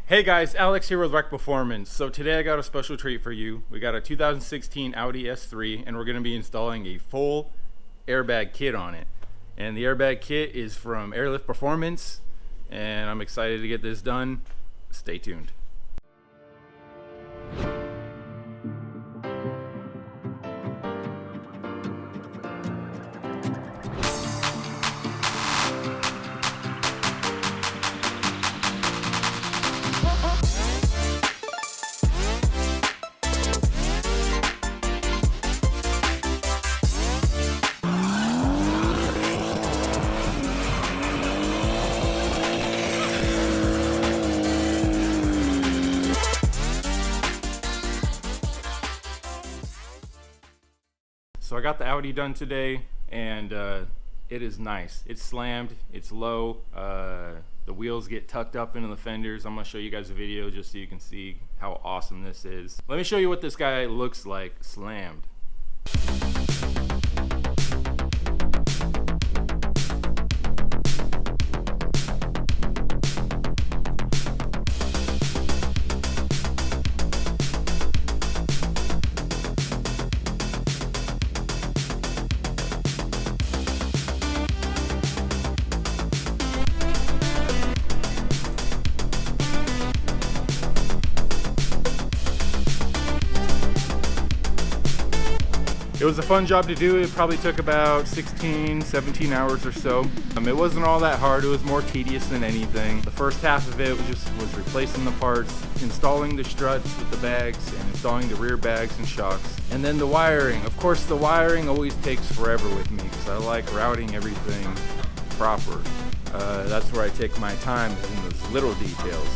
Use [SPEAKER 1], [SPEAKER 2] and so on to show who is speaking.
[SPEAKER 1] Hey guys, Alex here with Rec Performance. So today I got a special treat for you. We got a 2016 Audi S3 and we're going to be installing a full airbag kit on it. And the airbag kit is from Airlift Performance and I'm excited to get this done. Stay tuned. So I got the Audi done today and it is nice. It's slammed, it's low, the wheels get tucked up into the fenders. I'm gonna show you guys a video just so you can see how awesome this is. Let me show you what this guy looks like slammed. It was a fun job to do. It probably took about 16-17 hours or so. It wasn't all that hard. It was more tedious than anything. The first half of it was replacing the parts, installing the struts with the bags, and installing the rear bags and shocks. And then the wiring. Of course, the wiring always takes forever with me because I like routing everything proper. That's where I take my time, is in those little details.